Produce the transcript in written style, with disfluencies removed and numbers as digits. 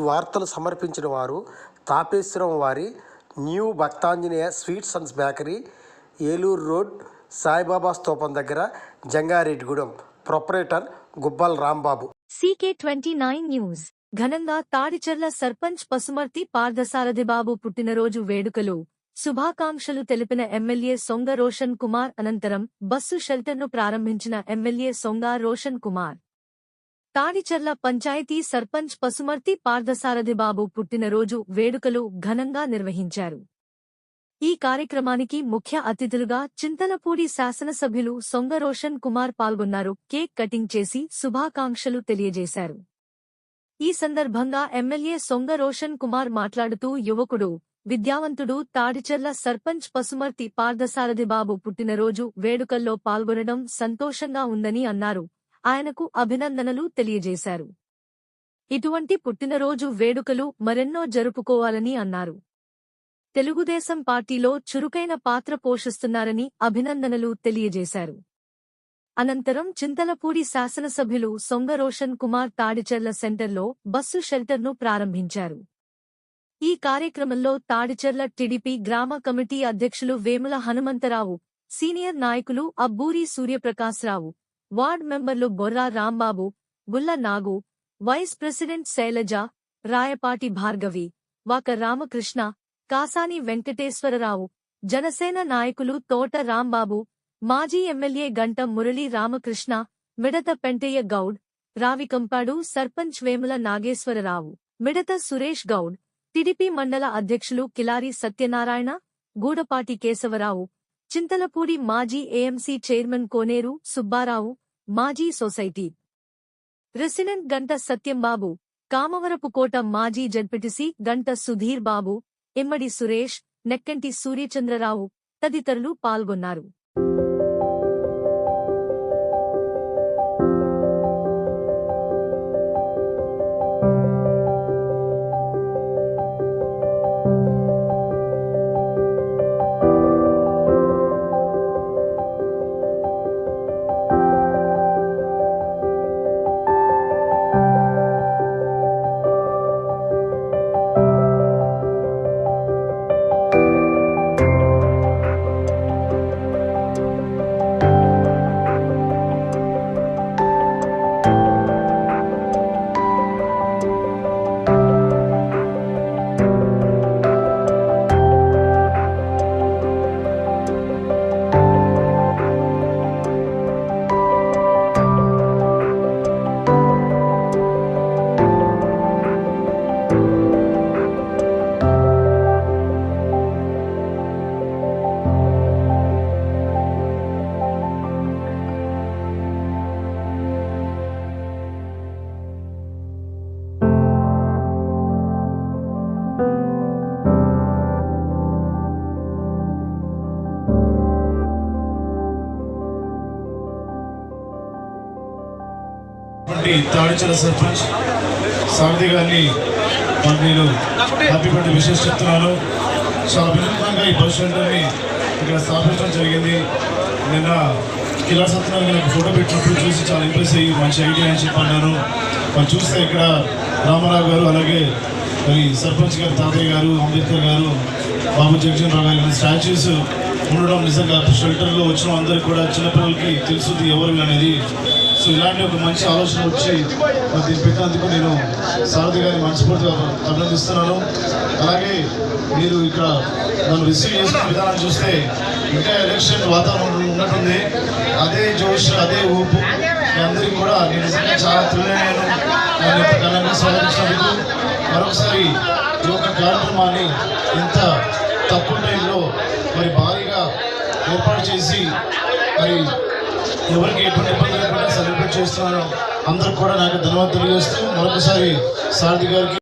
వార్తలు సమర్పించిన వారు తాపేశ్వరం వారి new Bhaktanjaneya sweets and bakery, Eluru road, Saibaba స్తూపం దగ్గర, Jangareddygudem. Proprietor Gubbal Rambabu. CK29 news. ఘనంగా తాడిచెర్ల సర్పంచ్ పసుమర్తి పార్థసారథిబాబు పుట్టినరోజు వేడుకలు, శుభాకాంక్షలు తెలిపిన ఎమ్మెల్యే సొంగ రోషన్ కుమార్. అనంతరం బస్సు షెల్టర్ను ప్రారంభించిన ఎమ్మెల్యే సొంగ రోషన్ కుమార్. తాడిచెర్ల పంచాయతీ సర్పంచ్ పసుమర్తి పార్థసారథిబాబు పుట్టినరోజు వేడుకలు ఘనంగా నిర్వహించారు. ఈ కార్యక్రమానికి ముఖ్య అతిథులుగా చింతలపూడి శాసనసభ్యులు సొంగ రోషన్ కుమార్ పాల్గొన్నారు. కేక్ కటింగ్ చేసి శుభాకాంక్షలు తెలియజేశారు. ఈ సందర్భంగా ఎమ్మెల్యే సొంగ రోషన్ కుమార్ మాట్లాడుతూ, యువకుడు, విద్యావంతుడు తాడిచెర్ల సర్పంచ్ పసుమర్తి పార్థసారథిబాబు పుట్టినరోజు వేడుకల్లో పాల్గొనడం సంతోషంగా ఉందని అన్నారు. ఆయనకు అభినందనలు తెలియజేశారు. ఇటువంటి పుట్టినరోజు వేడుకలు మరెన్నో జరుపుకోవాలని అన్నారు. తెలుగుదేశం పార్టీలో చురుకైన పాత్ర పోషిస్తున్నారని అభినందనలు తెలియజేశారు. అనంతరం చింతలపూడి శాసనసభ్యులు సొంగ రోషన్ కుమార్ తాడిచెర్ల సెంటర్లో బస్సు షెల్టర్ను ప్రారంభించారు. ఈ కార్యక్రమంలో తాడిచెర్ల టీడీపీ గ్రామ కమిటీ అధ్యక్షులు వేముల హనుమంతరావు, సీనియర్ నాయకులు అబ్బూరి సూర్యప్రకాశ్రావు, వార్డ్ మెంబర్లు బొర్రా రాంబాబు, గుల్ల నాగు, వైస్ ప్రెసిడెంట్ శైలజ, రాయపాటి భార్గవి, వాక రామకృష్ణ, కాసాని వెంకటేశ్వరరావు, జనసేన నాయకులు తోట రాంబాబు, మాజీ ఎమ్మెల్యే గంట మురళీ రామకృష్ణ, మిడత పెంటయ్య గౌడ్, రావికంపాడు సర్పంచ్ వేముల నాగేశ్వరరావు, మిడత సురేష్ గౌడ్, టీడీపీ మండల అధ్యక్షులు కిలారి సత్యనారాయణ, గూడపాటి కేశవరావు, చింతలపూడి మాజీ ఏఎంసీ చైర్మన్ కోనేరు సుబ్బారావు, మాజీ సొసైటీ రెసిడెంట్ గంట సత్యంబాబు, కామవరపుకోట మాజీ జడ్పీటీసీ గంట సుధీర్ బాబు, ఇమ్మడి సురేష్, నెక్కంటి సూర్యచంద్రరావు తదితరులు పాల్గొన్నారు. తాడిచెర్ల సర్పంచ్ సారథి గారిని నేను హ్యాపీ బర్త్డే విషెస్ చెప్తున్నాను. చాలా అభినందనంగా ఈ బస్ షెల్టర్ని ఇక్కడ స్థాపించడం జరిగింది. నిన్న కిలారి సత్యనారాయణ గారికి ఫోటో పెట్టినప్పుడు చూసి చాలా ఇంప్రెస్ అయ్యి మంచి ఐడియా అని చెప్పన్నాను. మరి చూస్తే ఇక్కడ రామారావు గారు, అలాగే మరి సర్పంచ్ గారు తాతయ్య గారు, అంబేద్కర్ గారు, బాబు జగజీవన్ రావు గారి స్టాచ్యూస్ ఉండడం నిజంగా షెల్టర్లో వచ్చిన అందరికీ కూడా చిన్నపిల్లలకి తెలుసుది ఎవరు అనేది. సో ఇలాంటి ఒక మంచి ఆలోచన వచ్చి దీన్ని పెట్టినందుకు నేను సారథి గారిని మనస్ఫూర్తిగా అభినందిస్తున్నాను. అలాగే మీరు ఇక్కడ నన్ను రిసీవ్ చేసిన విధానం చూస్తే ఇంకా ఎలక్షన్ వాతావరణం ఉన్నట్టుంది. అదే జోష్, అదే ఊపు మీ అందరికీ కూడా నేను నిజంగా చాలా థ్రిల్లయ్యాను. నన్ను ఇంత ఘనంగా స్వాగతించినందుకు మరొకసారి ఈ యొక్క కార్యక్రమాన్ని ఇంత తక్కువ టైంలో మరి భారీగా ఏర్పాటు చేసి మరి ఎవరికి ఎటువంటి ఇబ్బంది లేకుండా సెలబ్రేట్ చేస్తున్నాను. అందరికి కూడా నాకు ధన్యవాదాలు తెలియజేస్తూ మరొకసారి సారథి గారికి